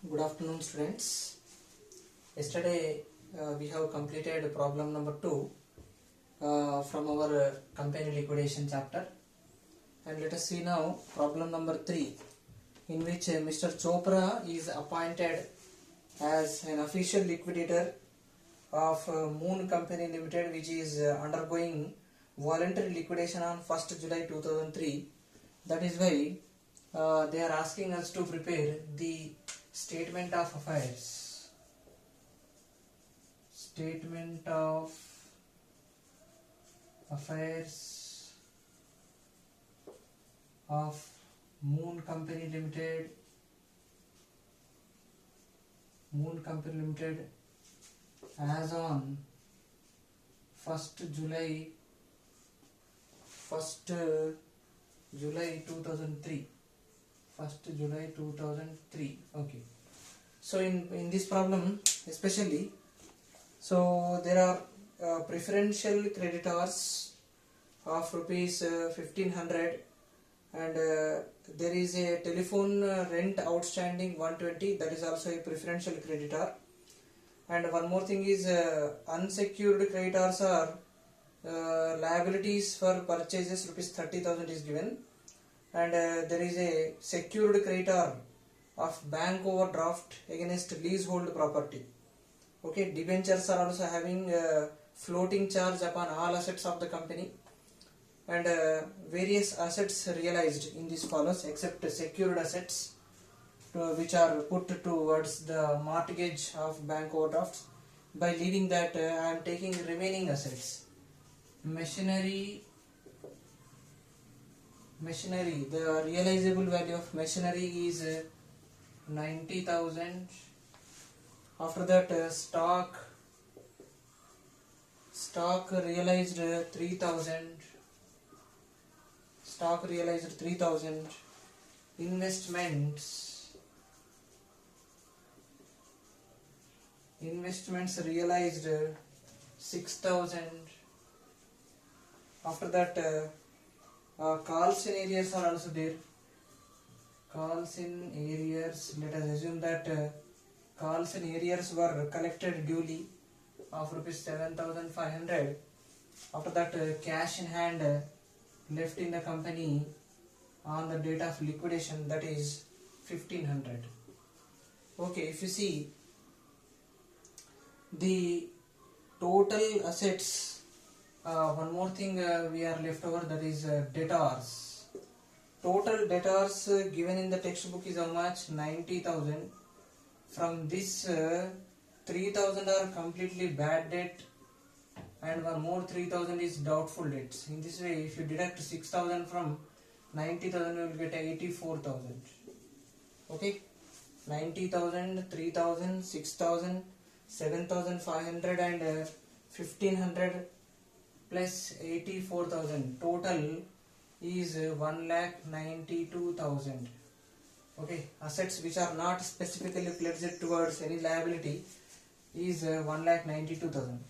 Good afternoon, students. Yesterday we have completed problem number 2 from our company liquidation chapter, and let us see now problem number 3, in which Mr. Chopra is appointed as an official liquidator of Moon Company Limited, which is undergoing voluntary liquidation on 1st July 2003. That is why they are asking us to prepare the statement of affairs. Statement of affairs of Moon Company Limited. Moon Company Limited as on 1st July 2003. 1st July 2003. Okay. So in this problem especially, so there are preferential creditors of rupees 1500, and there is a telephone rent outstanding 120, that is also a preferential creditor. And one more thing is unsecured creditors are liabilities for purchases rupees 30,000 is given, and there is a secured creditor of bank overdraft against leasehold property. Okay, debentures are also having floating charge upon all assets of the company, and various assets realized in this follows except secured assets which are put towards the mortgage of bank overdrafts. By leaving that, I am taking remaining assets. Machinery, the realizable value of machinery is 90,000. After that, stock realized 3,000. Stock realized 3,000. Investments realized 6,000. After that, calls in arrears are also there. Calls in arrears, let us assume that calls in arrears were collected duly of rupees 7,500. After that, cash in hand left in the company on the date of liquidation, that is 1,500. Okay, if you see the total assets, one more thing we are left over, that is debtors. Total debtors given in the textbook is how much? 90,000. From this 3,000 are completely bad debt, and one more 3,000 is doubtful debts. In this way, if you deduct 6,000 from 90,000, you will get 84,000. Okay, 90,000, 3,000, 6,000, 7,500 and 1,500 plus 84,000. Total is 1,92,000. Okay, assets which are not specifically pledged towards any liability is 1,92,000.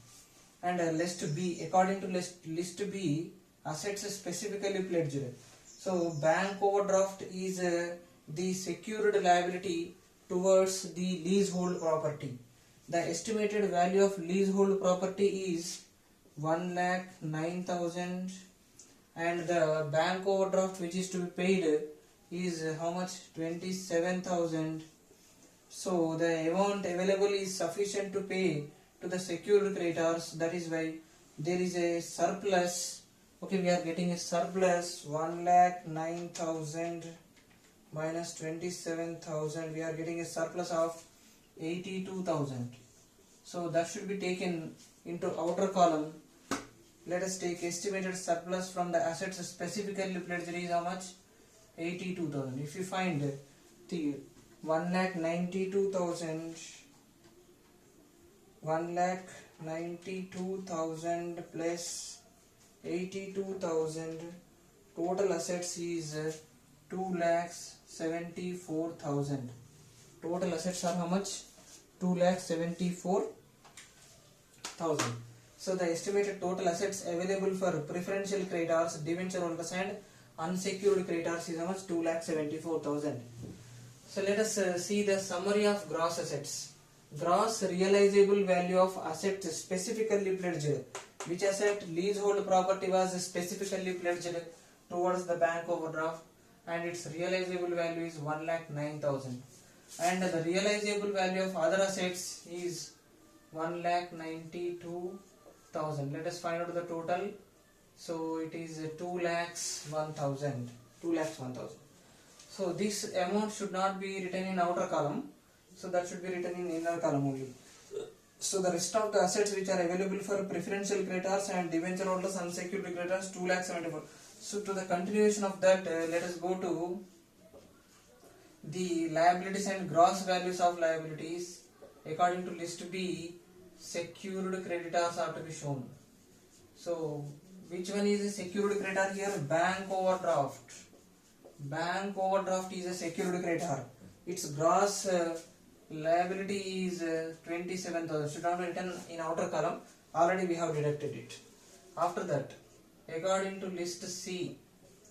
And list B, according to list B, assets specifically pledged. So bank overdraft is the secured liability towards the leasehold property. The estimated value of leasehold property is 1,09,000, and the bank overdraft which is to be paid is how much? 27,000. So the amount available is sufficient to pay to the secured creditors. That is why there is a surplus. Okay, we are getting a surplus 1,09,000 minus 27,000. We are getting a surplus of 82,000. So that should be taken into outer column. Let us take estimated surplus from the assets specifically pledged is how much? 82,000. If you find the 1,92,000 plus 82,000, total assets is 2,74,000. Total assets are how much? 2,74,000. So the estimated total assets available for preferential creditors, debenture holders and unsecured creditors is how much? 2,74,000. So let us see the summary of gross assets. Gross realizable value of assets specifically pledged. Which asset? Leasehold property was specifically pledged towards the bank overdraft, and its realizable value is 1,09,000. And the realizable value of other assets is 1,92,000. Let us find out the total. So it is 2,01,000. 2,01,000. So this amount should not be written in outer column. So that should be written in inner column only. So the rest of the assets which are available for preferential creditors and debenture holders, unsecured creditors, 2,74,000. So to the continuation of that, let us go to the liabilities and gross values of liabilities. According to list B, secured creditors are to be shown. So which one is a secured creditor here? Bank overdraft. Bank overdraft is a secured creditor. Its gross liability is 27,000. Should not be written in outer column. Already we have deducted it. After that, according to list C,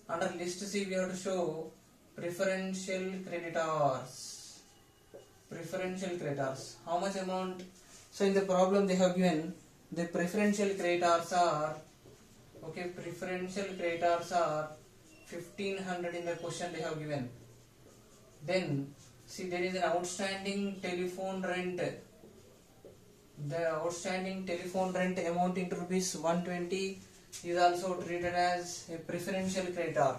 under list C we have to show preferential creditors. Preferential creditors. How much amount? So in the problem they have given the preferential creditors are, okay, preferential creditors are 1,500 in the question they have given. Then see, there is an outstanding telephone rent. The outstanding telephone rent amounting to rupees 120 is also treated as a preferential creditor.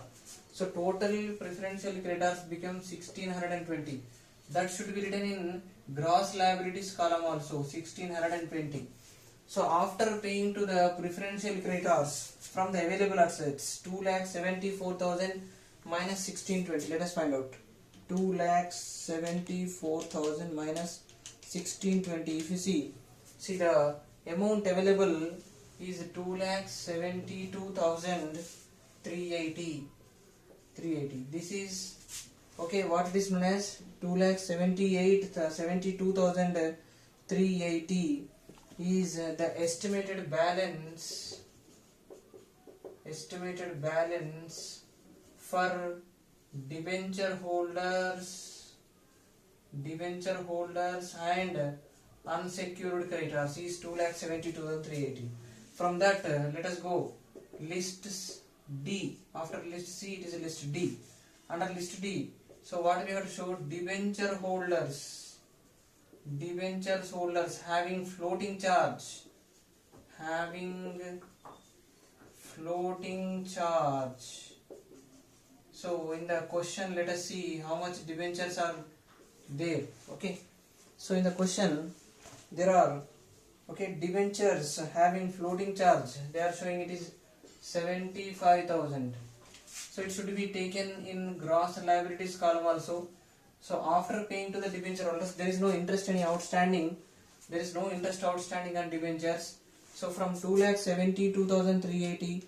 So total preferential creditors become 1,620. That should be written in gross liabilities column also, 1,620. So after paying to the preferential creditors from the available assets, 2,74,000 minus 1,620. Let us find out. 2,74,000 minus 1,620. If you see the amount available is 2,72,380. This is, okay, what it is known as 2,72,380 is the estimated balance for debenture holders and unsecured creditors is 2,72,380. From that, let us go list D. After list C, it is list D. Under list D, so what we have to show? Debentures holders having floating charge. So in the question, let us see how much debentures are there. Okay. So in the question, there are, okay, debentures having floating charge. They are showing it is 75,000. So it should be taken in gross liabilities column also. So after paying to the debenture holders, there is no interest outstanding. There is no interest outstanding on debentures. So from 2,72,380,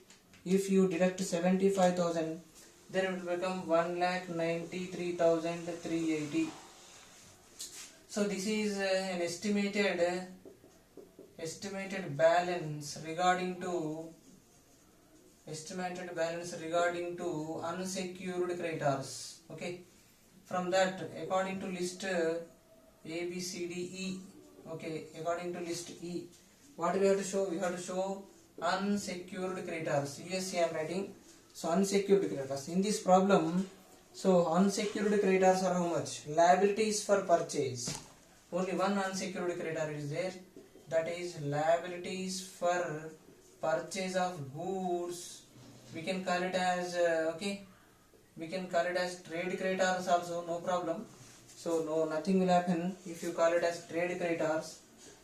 if you deduct 75,000, then it will become 1,93,380. So this is an estimated balance regarding to unsecured creditors. Okay. From that, according to list A, B, C, D, E. Okay. According to list E, what we have to show? We have to show unsecured creditors. USC I am writing. So unsecured creditors. In this problem, so unsecured creditors are how much? Liabilities for purchase. Only one unsecured creditor is there. That is liabilities for purchase of goods. We can call it as okay. We can call it as trade creditors also. No problem. So no, nothing will happen if you call it as trade creditors.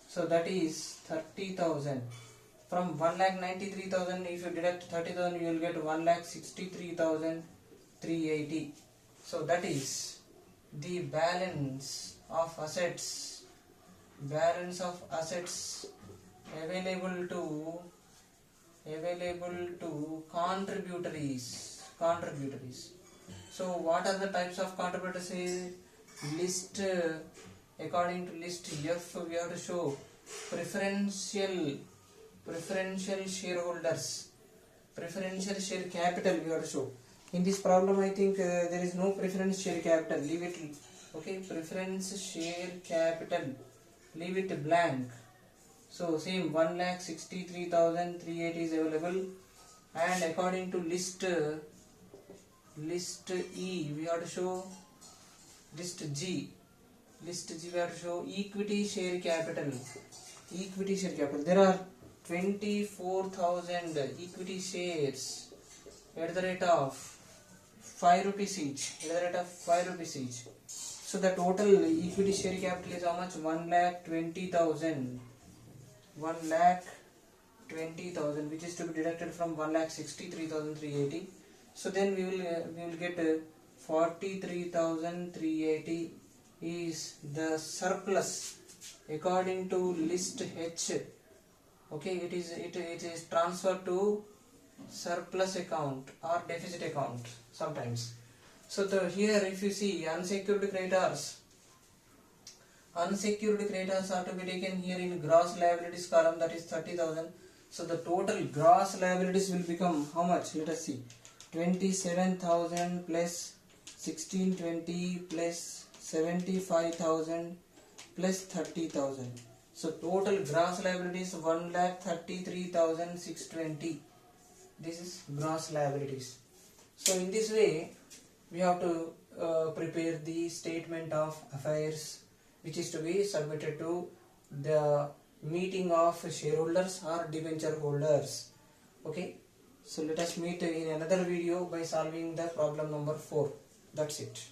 So that is 30,000. From 1,93,000, if you deduct 30,000, you will get 1,63,380. So that is the balance of assets available to contributories. So what are the types of contributories? List, according to list F, we have to show preferential shareholders, preferential share capital we have to show. In this problem, I think there is no preference share capital. Leave it Okay, preference share capital, leave it blank. So same 1,63,380 is available, and according to list E we have to show list G we have to show equity share capital. There are 24,000 equity shares at the rate of 5 rupees each. So the total equity share capital is how much? 1,20,000. 1,20,000, which is to be deducted from 1,63,380. So then we will get 43,380 is the surplus according to list H. Okay, it is transferred to surplus account or deficit account sometimes. So here if you see unsecured creditors are to be taken here in gross liabilities column, that is 30,000. So the total gross liabilities will become how much? Let us see. 27,000 plus 1620 plus 75,000 plus 30,000. So total gross liabilities 1,33,620. This is gross liabilities. So in this way we have to prepare the statement of affairs, which is to be submitted to the meeting of shareholders or debenture holders. Okay, so let us meet in another video by solving the problem number 4. That's it.